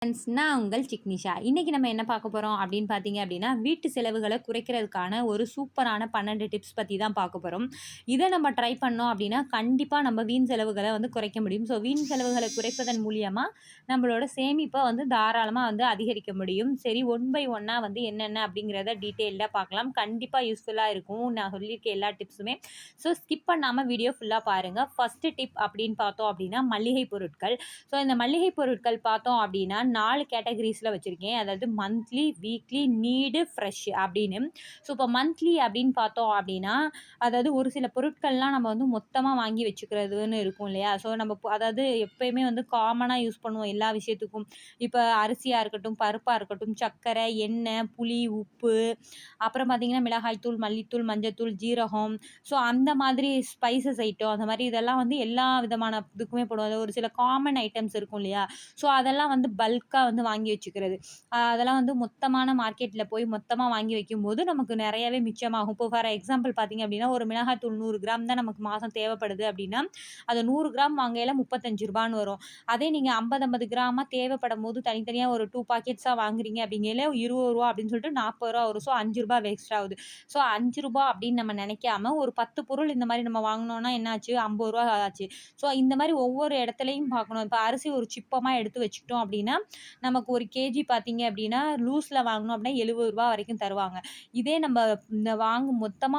Friends, நான் உங்கள் சிக்னிஷா. இன்னைக்கு நம்ம என்ன பார்க்க போறோம் அப்படின்னு பார்த்தீங்க அப்படின்னா, வீட்டு செலவுகள குறைக்கிறதுக்கான ஒரு சூப்பரான 12 டிப்ஸ் பத்தி தான் பார்க்க போறோம். இத நம்ம ட்ரை பண்ணோம் அப்படின்னா, கண்டிப்பா நம்ம வீண் செலவுகள குறைக்க முடியும். ஸோ வீண் செலவுகள குறைப்பதன் மூலியமா நம்மளோட சேமிப்ப தாராளமா அதிகரிக்க முடியும். சரி, ஒன் பை ஒன்னா என்னென்ன அப்படிங்கிறத டீட்டெயில்டா பார்க்கலாம். கண்டிப்பா யூஸ்ஃபுல்லா இருக்கும். நான் சொல்லியிருக்க எல்லா டிப்ஸுமே. ஸோ ஸ்கிப் பண்ணாம வீடியோ ஃபுல்லா பாருங்க. ஃபர்ஸ்ட் டிப் அப்படின்னு பார்த்தோம் அப்படின்னா, மல்லிகை பொருட்கள். ஸோ இந்த மல்லிகை பொருட்கள் பார்த்தோம் அப்படின்னா 4 கேட்டகரிஸில் வச்சுருக்கேன். அதாவது மந்த்லி, வீக்லி, நீடு, ஃப்ரெஷ் அப்படின்னு. ஸோ இப்போ மந்த்லி அப்படின்னு பார்த்தோம் அப்படின்னா, அதாவது ஒரு சில பொருட்கள்லாம் நம்ம மொத்தமாக வாங்கி வச்சுக்கிறதுன்னு இருக்கும் இல்லையா? ஸோ நம்ம அதாவது எப்பயுமே காமனாக யூஸ் பண்ணுவோம் எல்லா விஷயத்துக்கும். இப்போ அரிசியாக இருக்கட்டும், பருப்பாக இருக்கட்டும், சர்க்கரை, எண்ணெய், புளி, உப்பு, அப்புறம் பார்த்தீங்கன்னா மிளகாய்த்தூள், மல்லித்தூள், மஞ்சத்தூள், ஜீரகம். ஸோ அந்த மாதிரி ஸ்பைசஸ் ஐட்டம் அந்த மாதிரி இதெல்லாம் எல்லா விதமான இதுக்குமே போடுவோம். அது ஒரு சில காமன் ஐட்டம்ஸ் இருக்கும் இல்லையா? ஸோ அதெல்லாம் பல்கா வாங்கி வச்சுக்கிறது. அதெல்லாம் மொத்தமான மார்க்கெட்டில் போய் மொத்தமாக வாங்கி வைக்கும்போது நமக்கு நிறையவே மிச்சமாகும். இப்போ ஃபார் எக்ஸாம்பிள் பார்த்தீங்க அப்படின்னா, ஒரு மிளகாத்தூள் 100 கிராம் தான் நமக்கு மாதம் தேவைப்படுது அப்படின்னா, அது 100 கிராம் வாங்கையில ரூ. 35 வரும். அதே நீங்கள் 50 50 கிராமாக தேவைப்படும் போது தனித்தனியாக ஒரு 2 பாக்கெட்ஸாக வாங்குறீங்க அப்படிங்கையில ரூ. 20 அப்படின்னு சொல்லிட்டு ரூ. 40 வரும். ஸோ ரூ. 5 வேஸ்ட் ஆகுது. ஸோ ரூ. 5 அப்படின்னு நம்ம நினைக்காம ஒரு 10 பொருள் இந்த மாதிரி நம்ம வாங்கினோம்னா என்னாச்சு? ரூ. 50 ஆச்சு. ஸோ இந்த மாதிரி ஒவ்வொரு இடத்துலையும் பார்க்கணும். இப்போ அரிசி ஒரு சிப்பமாக எடுத்து வச்சுக்கிட்டோம் அப்படின்னா, நமக்கு 1 கேஜி பார்த்தீங்க அப்படின்னா, லூஸில் வாங்கணும் அப்படின்னா ரூ. 70 வரைக்கும் தருவாங்க. இதே நம்ம இந்த மொத்தமா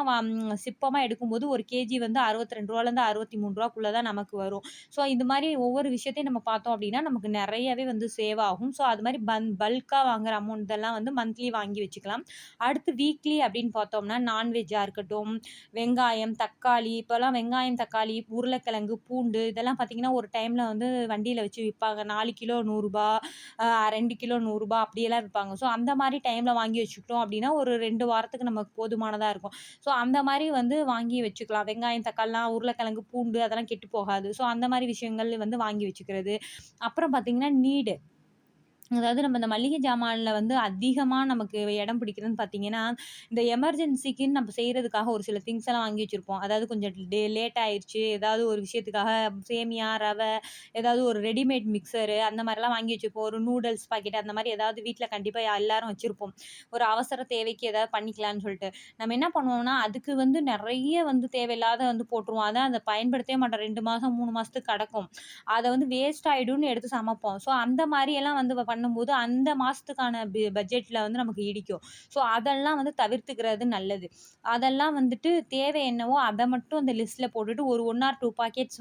சிப்பமா எடுக்கும்போது 1 கேஜி ரூ. 62லேருந்து ரூ. 63க்குள்ள தான் நமக்கு வரும். ஸோ இது மாதிரி ஒவ்வொரு விஷயத்தையும் நம்ம பார்த்தோம் அப்படின்னா, நமக்கு நிறையவே சேவ் ஆகும். ஸோ அது மாதிரி பல்கா வாங்குற அமௌண்ட் இதெல்லாம் மந்த்லி வாங்கி வச்சுக்கலாம். அடுத்து வீக்லி அப்படின்னு பார்த்தோம்னா, நான்வெஜ்ஜா இருக்கட்டும், வெங்காயம், தக்காளி, இப்போலாம் வெங்காயம், தக்காளி, உருளைக்கிழங்கு, பூண்டு இதெல்லாம் பார்த்தீங்கன்னா, ஒரு டைம்ல வண்டியில வச்சு விப்பாங்க. 4 கிலோ ரூ. 100, 2 கிலோ ரூ. 100 அப்படியெல்லாம் விப்பாங்க. ஸோ அந்த மாரி டைம்ல வாங்கி வச்சுக்கிட்டோம் அப்படின்னா, ஒரு 2 வாரத்துக்கு நமக்கு போதுமானதா இருக்கும். ஸோ அந்த மாரி வாங்கி வச்சுக்கலாம். வெங்காயம், தக்காளிலாம், உருளைக்கிழங்கு, பூண்டு அதெல்லாம் கெட்டு போகாது. ஸோ அந்த மாரி விஷயங்கள் வாங்கி வச்சுக்கிறது. அப்புறம் பார்த்தீங்கன்னா, நீடு. அதாவது நம்ம இந்த மளிகை ஜாமான்ல அதிகமா நமக்கு இடம் பிடிக்குதுன்னு பார்த்தீங்கன்னா, இந்த எமர்ஜென்சிக்குன்னு நம்ம செய்றதுக்காக ஒரு சில திங்ஸ் எல்லாம் வாங்கி வச்சிருப்போம். அதாவது கொஞ்சம் லேட் ஆயிருச்சு. ஏதாவது ஒரு விஷயத்துக்காக சேமியா, ரவை, ஏதாவது ஒரு ரெடிமேட் மிக்சரு அந்த மாரிலாம் வாங்கி வச்சிருப்போம். ஒரு நூடுல்ஸ் பாக்கெட் அந்த மாரி ஏதாவது வீட்ல கண்டிப்பா எல்லாரும் வச்சிருப்போம். ஒரு அவசர தேவைக்கு ஏதாவது பண்ணிக்கலான்னு சொல்லிட்டு. நம்ம என்ன பண்ணுவோம்னா, அதுக்கு நெறைய தேவையில்லாத போட்டுருவோம். அதான் அத பயன்படுத்தவே மாட்டோம். 2 மாசம், 3 மாசத்துக்கு கடக்கும். அத வேஸ்ட் ஆயிடும்னு எடுத்து சமைப்போம். ஸோ அந்த மாரியெல்லாம் பண்ணும்போது அந்த மாசத்துக்கான பட்ஜெட்ல நமக்கு இடிக்கும். ஸோ அதெல்லாம் தவிர்த்துக்கிறது நல்லது. அதெல்லாம் தேவை என்னவோ அத மட்டும் அந்த லிஸ்ட்ல போட்டுட்டு ஒரு 1 ஆர் 2 பாக்கெட்ஸ்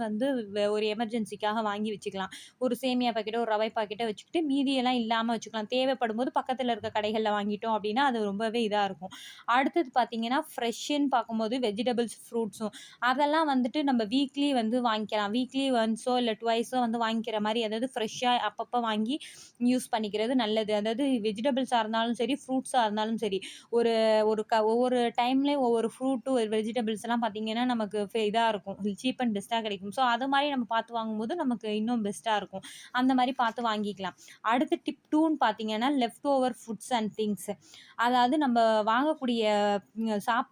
ஒரு எமர்ஜென்சிக்காக வாங்கி வச்சுக்கலாம். ஒரு சேமியா பாக்கெட்டோ, ஒரு ரவை பாக்கெட்டோ வச்சுக்கிட்டு மீதியெல்லாம் இல்லாம வச்சுக்கலாம். தேவைப்படும்போது பக்கத்துல இருக்க கடைகள்ல வாங்கிட்டோம் அப்படின்னா, அது ரொம்பவே இதா இருக்கும். அடுத்தது பார்த்தீங்கன்னா, ஃப்ரெஷ்ஷுன்னு பார்க்கும்போது வெஜிடபிள்ஸ், ஃப்ரூட்ஸும் அதெல்லாம் நம்ம வீக்லி வாங்கிக்கலாம். வீக்லி ஒன்ஸோ இல்ல ட்வைஸோ வாங்கிக்கிற மாரி, அதாவது ஃப்ரெஷ்ஷா அப்பப்ப வாங்கி யூஸ் பண்ணிக்கிறது நல்லது. அதாவது வெஜிடபிள்ஸா இருந்தாலும் சரி, ஃப்ரூட்ஸா இருந்தாலும் சரி. ஒரு ஒரு ஒவ்வொரு டைம்லயும் ஒவ்வொரு ஃப்ரூட்டு, ஒரு வெஜிடபிள்ஸ்லாம் பார்த்தீங்கன்னா, நமக்கு இதா இருக்கும். சீப் அண்ட் பெஸ்ட்டா கிடைக்கும். ஸோ அது மாரி நம்ம பார்த்து வாங்கும்போது நமக்கு இன்னும் பெஸ்ட்டா இருக்கும். அந்த மாரி பார்த்து வாங்கிக்கலாம். அடுத்து டிப் 2ன்னு பார்த்தீங்கன்னா, left over foods and things. அதாவது நம்ம வாங்கக்கூடிய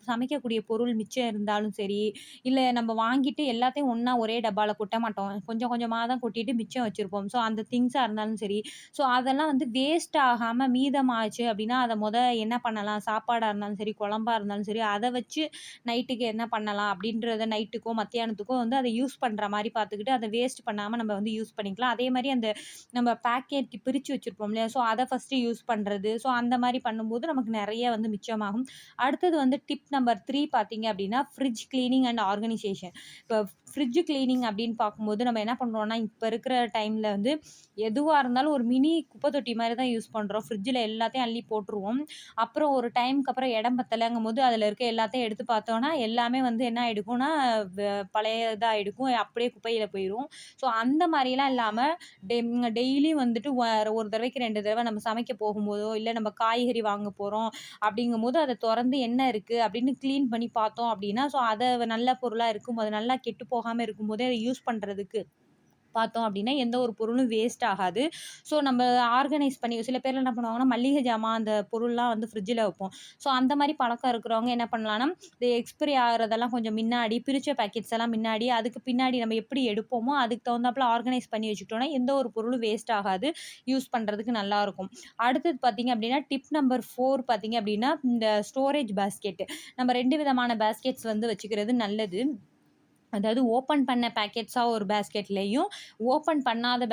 சமைக்கக்கூடிய பொருள் மிச்சம் இருந்தாலும் சரி, இல்ல நம்ம வாங்கிட்டு எல்லாத்தையும் ஒண்ணா ஒரே டப்பால கொட்ட மாட்டோம். கொஞ்சம் கொஞ்சமா தான் கொட்டிட்டு மிச்சம் வச்சிருப்போம். ஸோ அந்த திங்ஸா இருந்தாலும் சரி, ஸோ அதெல்லாம் வேஸ்ட் ஆகாம மீதமாச்சு அப்படின்னா, அத என்ன பண்ணலாம்? சாப்பாடா இருந்தாலும் சரி, குழம்பா இருந்தாலும் சரி, அத வச்சு நைட்டுக்கு என்ன பண்ணலாம்? அப்படின்றத நைட்டுக்கோ, மத்தியானத்துக்கோ அத யூஸ் பண்ற மாரி பார்த்துக்கிட்டு, அத வேஸ்ட் பண்ணாம நம்ம யூஸ் பண்ணிக்கலாம். அதே மாரி அந்த நம்ம பேக்கெட் பிரிச்சு வச்சிருப்போம் இல்லையா? ஸோ அத ஃபர்ஸ்ட்டு யூஸ் பண்றது. ஸோ அந்த மாரி பண்ணும்போது நமக்கு நெறைய மிச்சமாகும். அடுத்தது டிப் நம்பர் 3 பார்த்தீங்க அப்படின்னா, ஃப்ரிட்ஜ் கிளீனிங் அண்ட் ஆர்கனைசேஷன். இப்போ ஃப்ரிட்ஜ் கிளீனிங் அப்படின்னு பார்க்கும்போது நம்ம என்ன பண்றோம்னா, இப்ப இருக்கிற டைம்ல எதுவா இருந்தாலும் ஒரு மினி குப்பை தொட்டி மாரி தான் யூஸ் பண்றோம். ஃப்ரிட்ஜில எல்லாத்தையும் அள்ளி போட்டுருவோம். அப்புறம் ஒரு டைம்க்கு அப்புறம் இடம் பத்தலங்கும்போது அதில இருக்க எல்லாத்தையும் எடுத்து பார்த்தோம்னா, எல்லாமே என்ன ஆயிடுக்கும்னா, வ பழையதா ஆயிடுக்கும். அப்படியே குப்பையில போயிரும். ஸோ அந்த மாரிலாம் இல்லாம டெய்லியும் ஒரு தடவைக்கு 2 தடவ நம்ம சமைக்க போகும்போதோ, இல்ல நம்ம காய்கறி வாங்க போறோம் அப்படிங்கும்போது, அத தொறந்து என்ன இருக்கு அப்படின்னு கிளீன் பண்ணி பார்த்தோம் அப்படின்னா, ஸோ அத நல்ல பொருளா இருக்கும். அது நல்லா கெட்டு போகாம இருக்கும்போதே அத யூஸ் பண்றதுக்கு பார்த்தோம் அப்படின்னா எந்த ஒரு பொருளும் வேஸ்ட் ஆகாது. ஸோ நம்ம ஆர்கனைஸ் பண்ணி சில பேர்லாம் என்ன பண்ணுவாங்கன்னா, மல்லிகை ஜாமான் அந்த பொருள்லாம் வந்து ஃப்ரிட்ஜில வைப்போம். ஸோ அந்த மாரி பழக்கம் இருக்கிறவங்க என்ன பண்ணலான்னா, இந்த எக்ஸ்பைரி ஆகுறதெல்லாம் கொஞ்சம் மின்னாடி பிரிச்ச பேக்கெட்ஸ் எல்லாம் மின்னாடி, அதுக்கு பின்னாடி நம்ம எப்படி எடுப்போமோ, அதுக்கு தகுந்தாப்புல ஆர்கனைஸ் பண்ணி வச்சுக்கிட்டோம்னா, எந்த ஒரு பொருளும் வேஸ்ட் ஆகாது. யூஸ் பண்றதுக்கு நல்லாருக்கும். அடுத்தது பார்த்தீங்க அப்படின்னா, டிப் நம்பர் 4 பார்த்தீங்க அப்படின்னா, இந்த ஸ்டோரேஜ் பாஸ்கெட். நம்ம 2 விதமான பாஸ்கெட்ஸ் வந்து வச்சுக்கிறது நல்லது. அதாவது ஓப்பன் பண்ண பேக்கெட்ஸா ஒரு பேஸ்கெட்லயும், ஓப்பன் பண்ணாத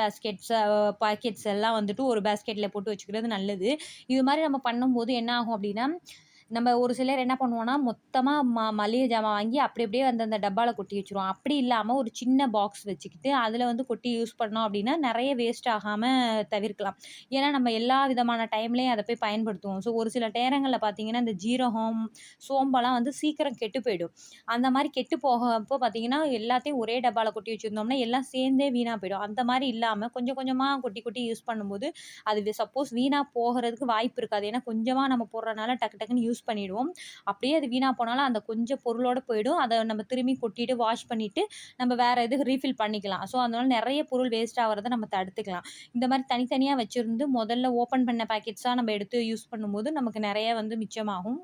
பாக்கெட்ஸ் எல்லாம் வந்துட்டு ஒரு பேஸ்கெட்ல போட்டு வச்சுக்கிறது நல்லது. இது மாரி நம்ம பண்ணும்போது என்ன ஆகும் அப்டின்னா, நம்ம ஒரு சிலர் என்ன பண்ணுவோம்னா, மொத்தமா மளிகை ஜாமான் வாங்கி அப்படி அப்படியே வந்து அந்த டப்பால கொட்டி வச்சுருவோம். அப்படி இல்லாம ஒரு சின்ன பாக்ஸ் வச்சுக்கிட்டு, அதில வந்து கொட்டி யூஸ் பண்ணோம் அப்படின்னா, நெறைய வேஸ்ட் ஆகாம தவிர்க்கலாம். ஏன்னா, நம்ம எல்லா விதமான டைம்லயும் அத போய் பயன்படுத்துவோம். ஸோ, ஒரு சில நேரங்கள்ல பார்த்தீங்கன்னா, இந்த ஜீரகம், சோம்பெல்லாம் வந்து சீக்கிரம் கெட்டு போயிடும். அந்த மாரி கெட்டு போகப்போ பார்த்தீங்கன்னா, எல்லாத்தையும் ஒரே டப்பால கொட்டி வச்சிருந்தோம்னா, எல்லாம் சேர்ந்தே வீணா போயிடும். அந்த மாரி இல்லாம கொஞ்சம் கொஞ்சமா கொட்டி கொட்டி யூஸ் பண்ணும்போது, அது சப்போஸ் வீணா போகறதுக்கு வாய்ப்பு இருக்காது. ஏன்னா, கொஞ்சமா நம்ம போடுறனால டக்கு டக்குன்னு யூஸ் பண்ணிடுவோம். அப்படியே அது வீணா போனாலும் அந்த கொஞ்சம் பொருளோட போயிடும். அத நம்ம திரும்பி கொட்டிட்டு, வாஷ் பண்ணிட்டு, நம்ம வேற இதுக்கு ரீஃபில் பண்ணிக்கலாம். ஸோ, அதனால நெறைய பொருள் வேஸ்ட் ஆவறத நம்ம தடுத்துக்கலாம். இந்த மாரி தனித்தனியா வச்சிருந்து முதல்ல ஓப்பன் பண்ண பேக்கெட்ஸா நம்ம எடுத்து யூஸ் பண்ணும்போது, நமக்கு நெறைய வந்து மிச்சமாகும்.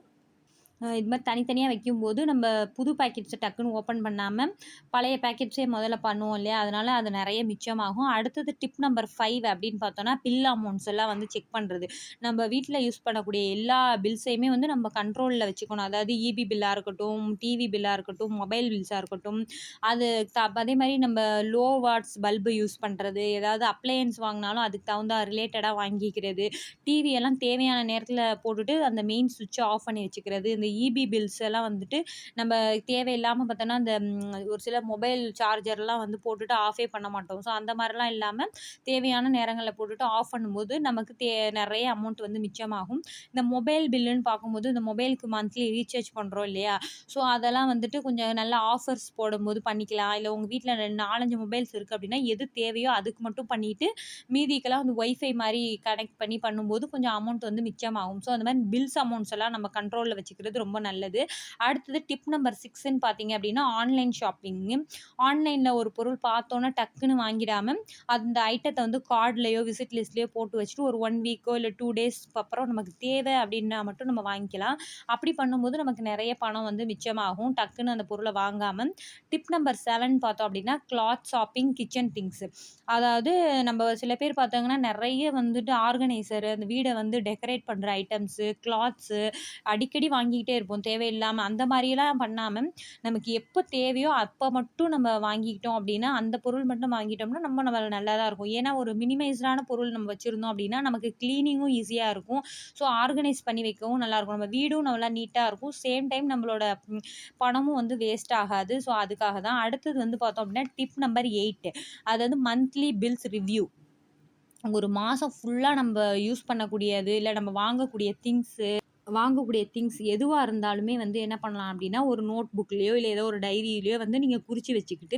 இது மாரி தனித்தனியா வைக்கும்போது, நம்ம புது பாக்கெட்ஸ டக்குன்னு ஓப்பன் பண்ணாம, பழைய பாக்கெட்ஸே முதல்ல பண்ணுவோம் இல்லையா? அதனால அது நெறைய மிச்சமாகும். அடுத்தது டிப் நம்பர் 5 அப்படின்னு பார்த்தோம்னா, பில் அமௌண்ட்ஸ் எல்லாம் வந்து செக் பண்றது. நம்ம வீட்ல யூஸ் பண்ணக்கூடிய எல்லா பில்ஸையுமே வந்து நம்ம கண்ட்ரோல்ல வச்சுக்கணும். அதாவது ஈபி பில்லா இருக்கட்டும், டிவி பில்லா இருக்கட்டும், மொபைல் பில்ஸா இருக்கட்டும், அது அதே மாரி நம்ம லோ வாட்ஸ் பல்பு யூஸ் பண்றது, ஏதாவது அப்ளையன்ஸ் வாங்குனாலும் அதுக்கு தகுந்த ரிலேட்டடா வாங்கிக்கிறது. டிவி எல்லாம் தேவையான நேரத்தில போட்டுட்டு, அந்த மெயின் ஸ்விட்ச ஆஃப் பண்ணி வச்சுக்கிறது. இந்த ஈபி பில்ஸ் எல்லாம் வந்துட்டு நம்ம தேவையில்லாம பார்த்தோன்னா, அந்த ஒரு சில மொபைல் சார்ஜர்லாம் வந்து போட்டுட்டு ஆஃபே பண்ண மாட்டோம். ஸோ அந்த மாரிலாம் இல்லாம, தேவையான நேரங்கள்ல போட்டுட்டு ஆஃப் பண்ணும்போது, நமக்கு நெறைய அமௌண்ட் வந்து மிச்சமாகும். இந்த மொபைல் பில்லுன்னு பார்க்கும்போது, இந்த மொபைலுக்கு மந்த்லி ரீசார்ஜ் பண்றோம் இல்லையா? ஸோ அதெல்லாம் வந்துட்டு கொஞ்சம் நல்லா ஆஃபர்ஸ் போடும்போது பண்ணிக்கலாம். இல்ல உங்க வீட்ல 4, 5 மொபைல்ஸ் இருக்கு அப்படின்னா, எது தேவையோ அதுக்கு மட்டும் பண்ணிட்டு, மீதிக்கெல்லாம் வந்து வைஃபை மாரி கனெக்ட் பண்ணி பண்ணும்போது கொஞ்சம் அமௌண்ட் வந்து மிச்சமாகும். ஸோ அந்த மாரி பில்ஸ் அமௌண்ட்ஸ் எல்லாம் நம்ம கண்ட்ரோல்ல வச்சுக்கிறது ரொம்ப நல்லது. அடுத்தது டிப் நம்பர் 6ன்னு பார்த்தீங்க அப்படின்னா, ஆன்லைன் ஷாப்பிங்கு. ஆன்லைன்ல ஒரு பொருள் பார்த்தோன்னா டக்குன்னு வாங்கிடாம, அந்த ஐட்டத்த வந்து கார்ட்லயோ, விசிட் லிஸ்ட்லயோ போட்டு வச்சுட்டு ஒரு 1 வீக்கோ இல்ல 2 டேஸ்க்கு அப்புறம் நமக்கு தேவை அப்படின்னா மட்டும் நம்ம வாங்கிக்கலாம். அப்படி பண்ணும்போது நமக்கு நெறைய பணம் வந்து மிச்சமாகும். டக்குன்னு அந்த பொருள வாங்காம. டிப் நம்பர் 7 பார்த்தோம் அப்படின்னா, கிளாத் ஷாப்பிங், கிச்சன் திங்ஸ். அதாவது நம்ம சில பேர் பார்த்தாங்கன்னா, நெறைய வந்துட்டு ஆர்கனைசர் அந்த வீட வந்து டெக்கரேட் பண்ற ஐட்டம்ஸு, கிளாத்ஸு அடிக்கடி வாங்கிக்கிட்டே இருப்போம் தேவையில்லாம. அந்த மாரியெல்லாம் பண்ணாம, நமக்கு எப்ப தேவையோ அப்ப மட்டும் நம்ம வாங்கிக்கிட்டோம் அப்டின்னா, அந்த பொருள் மட்டும் வாங்கிட்டோம்னா, நம்ம நல்லா தான் இருக்கும். ஏன்னா, ஒரு மினிமைஸ்டான பொருள் நம்ம வச்சிருந்தோம் அப்டின்னா, நமக்கு கிளீனிங்கும் ஈஸியா இருக்கும். ஸோ, ஆர்கனைஸ் பண்ணி வைக்கவும் நல்லாயிருக்கும். நம்ம வீடும் நல்லா நீட்டா இருக்கும். சேம் டைம் நம்மளோட பணமும் வந்து வேஸ்ட் ஆகாது. ஸோ, அதுக்காக தான். அடுத்தது வந்து பார்த்தோம் அப்டின்னா, டிப் நம்பர் 8 அதாவது மந்த்லி பில்ஸ் ரிவ்யூ. ஒரு மாசம் ஃபுல்லா நம்ப யூஸ் பண்ணக்கூடியது, இல்ல நம்ம வாங்கக்கூடிய திங்ஸ் எதுவா இருந்தாலுமே வந்து என்ன பண்ணலாம் அப்படின்னா, ஒரு நோட் புக்லயோ, இல்ல ஏதோ ஒரு டைரியிலயோ வந்து நீங்க குறிச்சு வச்சுக்கிட்டு,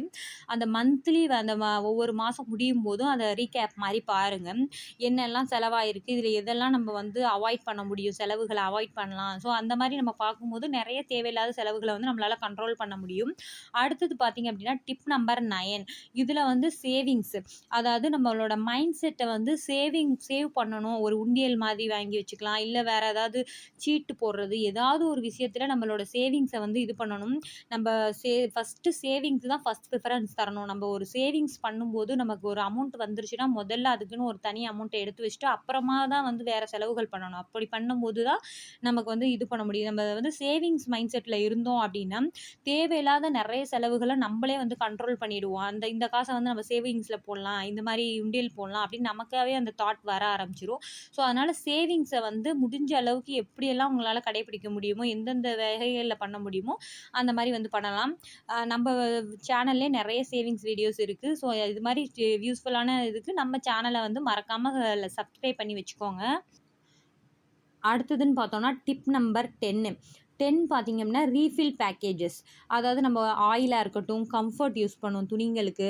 அந்த மந்த்லி அந்த ஒவ்வொரு மாசம் முடியும்போதும் அத ரீகேப் மாரி பாருங்க. என்னெல்லாம் செலவாயிருக்கு, இதுல எதெல்லாம் நம்ம வந்து அவாய்ட் பண்ண முடியும், செலவுகள அவாய்ட் பண்ணலாம். ஸோ அந்த மாரி நம்ம பார்க்கும்போது நெறைய தேவையில்லாத செலவுகள வந்து நம்மளால கண்ட்ரோல் பண்ண முடியும். அடுத்தது பார்த்தீங்க அப்படின்னா, டிப் நம்பர் 9 இதுல வந்து சேவிங்ஸ். அதாவது நம்மளோட மைண்ட் செட்ட வந்து சேவ் பண்ணணும். ஒரு உண்டியல் மாதிரி வாங்கி வச்சுக்கலாம். இல்ல வேற ஏதாவது சீட்டு போடுறது, ஏதாவது ஒரு விஷயத்துல நம்மளோட சேவிங்ஸ வந்து இது பண்ணணும். நம்ப ஃபர்ஸ்ட்டு சேவிங்ஸ் தான் ஃபர்ஸ்ட் ப்ரிஃபரன்ஸ் தரணும். நம்ம ஒரு சேவிங்ஸ் பண்ணும்போது நமக்கு ஒரு அமௌண்ட் வந்துருச்சுன்னா, முதல்ல அதுக்குன்னு ஒரு தனி அமௌண்ட்ட எடுத்து வச்சுட்டு, அப்புறமா தான் வந்து வேற செலவுகள் பண்ணணும். அப்படி பண்ணும்போது தான் நமக்கு வந்து இது பண்ண முடியும். நம்ம வந்து சேவிங்ஸ் மைண்ட் செட்ல இருந்தோம் அப்படின்னா, தேவையில்லாத நெறைய செலவுகள நம்பளே வந்து கண்ட்ரோல் பண்ணிடுவோம். இந்த காச வந்து நம்ம சேவிங்ஸ்ல போடலாம், இந்த மாரி உண்டியல் போடலாம் அப்படின்னு நமக்காவே அந்த தாட் வர ஆரம்பிச்சுரும். ஸோ, அதனால சேவிங்ஸ வந்து முடிஞ்ச அளவுக்கு எப்படியெல்லாம் உங்களால கடைபிடிக்க முடியுமோ, எந்தெந்த வகைகள்ல பண்ண முடியுமோ, அந்த மாரி வந்து பண்ணலாம். நம்ப சேனல்லே நெறைய சேவிங்ஸ் வீடியோஸ் இருக்கு. ஸோ, இது மாரி யூஸ்ஃபுல்லான இதுக்கு நம்ம சேனல வந்து மறக்காம சப்ஸ்கிரைப் பண்ணி வச்சுக்கோங்க. அடுத்ததுன்னு பார்த்தோம்னா, டிப் நம்பர் 10 தென் பார்த்தீங்க அப்படின்னா ரீஃபில் பேக்கேஜஸ். அதாவது நம்ம ஆயிலா இருக்கட்டும், கம்ஃபர்ட் யூஸ் பண்ணுவோம் துணிங்களுக்கு.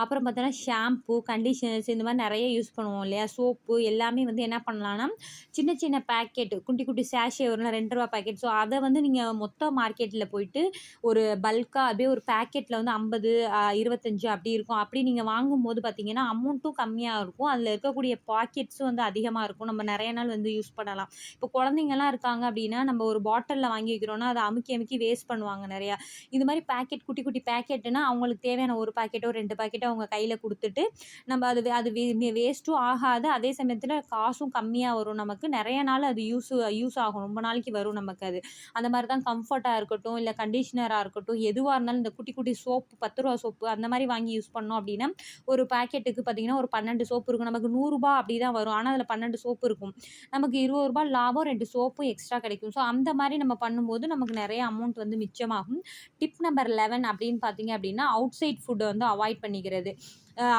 அப்புறம் பார்த்தோன்னா ஷாம்பு, கண்டிஷனர்ஸ் இந்த மாரி நெறைய யூஸ் பண்ணுவோம் இல்லையா? சோப்பு எல்லாமே வந்து என்ன பண்ணலான்னா, சின்ன சின்ன பேக்கெட் குட்டி குட்டி சேஷே வரும்ல ரூ. 2 பாக்கெட். ஸோ அத வந்து நீங்க மொத்த மார்க்கெட்ல போயிட்டு ஒரு பல்கா அப்படியே ஒரு பேக்கெட்ல வந்து 50, 25 அப்படி இருக்கும். அப்படி நீங்க வாங்கும்போது பார்த்தீங்கன்னா, அமௌண்ட்டும் கம்மியா இருக்கும். அதில இருக்கக்கூடிய பாக்கெட்ஸும் வந்து அதிகமா இருக்கும். நம்ம நெறைய நாள் வந்து யூஸ் பண்ணலாம். இப்போ குழந்தைங்கலாம் இருக்காங்க அப்படின்னா, நம்ம ஒரு பாட்டில்ல வாங்கி வைக்கிறோம்னா, அத அமுக்கி அமுக்கி வேஸ்ட் பண்ணுவாங்க நெறையா. இது மாரி பேக்கெட் குட்டி குட்டி பேக்கெட்டுனா, அவங்களுக்கு தேவையான 1 பாக்கெட்டோ, 2 பாக்கெட்டோ அவங்க கையில குடுத்துட்டு, நம்ம அது வேஸ்ட்டும் ஆகாது. அதே சமயத்தில காசும் கம்மியா வரும் நமக்கு. நெறைய நாள் அது யூஸ் ஆகும். ரொம்ப நாளைக்கு வரும் நமக்கு அது. அந்த மாரி தான் கம்ஃபர்ட்டா இருக்கட்டும், இல்ல கண்டிஷனரா இருக்கட்டும், எதுவா இருந்தாலும் இந்த குட்டி குட்டி சோப்பு ரூ. 10 சோப்பு அந்த மாரி வாங்கி யூஸ் பண்ணோம் அப்டின்னா, ஒரு பாக்கெட்டுக்கு பார்த்தீங்கன்னா, ஒரு 12 சோப்பு இருக்கும். நமக்கு ரூ. 100 அப்படி தான் வரும். ஆனா, அதில 12 சோப்பு இருக்கும். நமக்கு ரூ. 20 லாபம், 2 சோப்பும் எக்ஸ்ட்ரா கிடைக்கும். ஸோ, அந்த மாரி நம்ம பண்ணும்போது நமக்கு நெறைய அமௌண்ட் வந்து மிச்சமாகும். டிப் நம்பர் 11 அப்படின்னு பார்த்தீங்க அப்படின்னா, அவுட் சைட் ஃபுட்ட வந்து அவாய்ட் பண்ணிக்கிறது.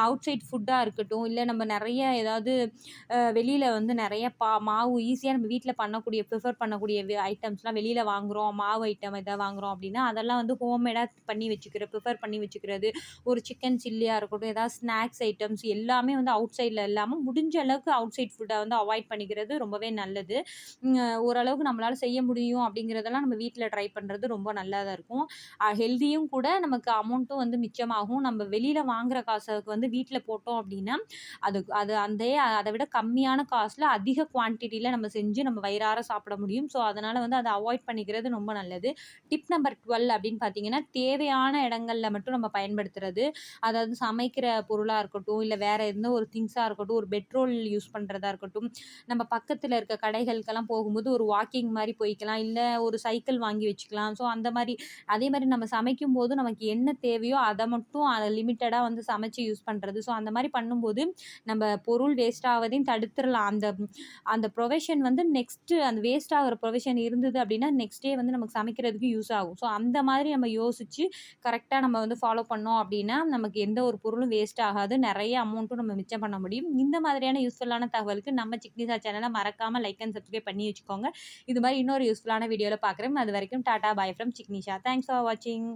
அவுட் சைட் ஃபுட்டா இருக்கட்டும், இல்ல நம்ம நெறைய ஏதாவது வெளியில வந்து நெறைய மாவு ஈஸியா நம்ம வீட்ல பண்ணக்கூடிய ப்ரிஃபர் பண்ணக்கூடிய ஐட்டம்ஸ்லாம் வெளியில வாங்குறோம். மாவு ஐட்டம் எதாவது வாங்குறோம் அப்படின்னா, அதெல்லாம் வந்து ஹோம்மேடா ப்ரிஃபர் பண்ணி வச்சுக்கிறது. ஒரு சிக்கன் சில்லியா இருக்கட்டும், ஏதாவது ஸ்நாக்ஸ் ஐட்டம்ஸ் எல்லாமே வந்து அவுட் சைட்ல இல்லாம முடிஞ்ச அளவுக்கு அவுட் சைட் ஃபுட்ட வந்து அவாய்ட் பண்ணிக்கிறது ரொம்பவே நல்லது. ம் ஓரளவுக்கு நம்மளால செய்ய முடியும் அப்படிங்கிறதெல்லாம் நம்ம வீட்ல ட்ரை பண்றது ரொம்ப நல்லா தான் இருக்கும். ஹெல்தியும் கூட, நமக்கு அமௌண்ட்டும் வந்து மிச்சமாகும். நம்ம வெளியில வாங்குற காசுக்கு வந்து வீட்ல போட்டோம் அப்படின்னா, அது அது அத விட கம்மியான காசுல அதிக குவான்டிட்டில நம்ம செஞ்சு நம்ம வயிறார சாப்பிட முடியும். ஸோ, அதனால வந்து அத அவாய்ட் பண்ணிக்கிறது ரொம்ப நல்லது. டிப் நம்பர் 12 அப்படின்னு பார்த்தீங்கன்னா, தேவையான இடங்கள்ல மட்டும் நம்ம பயன்படுத்துறது. அதாவது சமைக்கிற பொருளா இருக்கட்டும், இல்ல வேற எந்த ஒரு திங்ஸா இருக்கட்டும், ஒரு பெட்ரோல் யூஸ் பண்றதா இருக்கட்டும், நம்ம பக்கத்துல இருக்க கடைகளுக்கெல்லாம் போகும்போது ஒரு வாக்கிங் மாரி போய்க்கலாம். இல்ல ஒரு சைக்கிள் வாங்கி வச்சுக்கலாம். ஸோ, அந்த மாரி அதே மாரி நம்ம சமைக்கும்போது நமக்கு என்ன தேவையோ அத மட்டும் லிமிட்டடா வந்து சமைச்சு யூஸ் பண்றது. ஸோ, அந்த மாரி பண்ணும்போது நம்ம பொருள் வேஸ்ட் ஆவதையும் தடுத்துறலாம். அந்த அந்த ப்ரொவிஷன் வந்து அந்த வேஸ்ட் ஆகுற ப்ரொவிஷன் இருந்தது அப்டின்னா, நெக்ஸ்ட் டே வந்து நமக்கு சமைக்கிறதுக்கு யூஸ் ஆகும். ஸோ, அந்த மாதிரி நம்ம யோசிச்சு கரெக்ட்டா நம்ம வந்து ஃபாலோ பண்ணோம் அப்டின்னா, நமக்கு எந்த ஒரு பொருளும் வேஸ்ட் ஆகாது. நெறைய அமௌண்ட்டும் நம்ம மிச்சம் பண்ண முடியும். இந்த மாதிரியான யூஸ்ஃபுல்லான தகவலுக்கு நம்ம சிக்னிசா சேனல மறக்காம லைக் அண்ட் சப்ஸ்கிரைப் பண்ணி வச்சுக்கோங்க. இது மாரி இன்னொரு யூஸ்ஃபுல்லான வீடியோல பார்க்குறேன். அதுவரைக்கும் Tata bye from Signisha. Thanks for வாட்சிங்.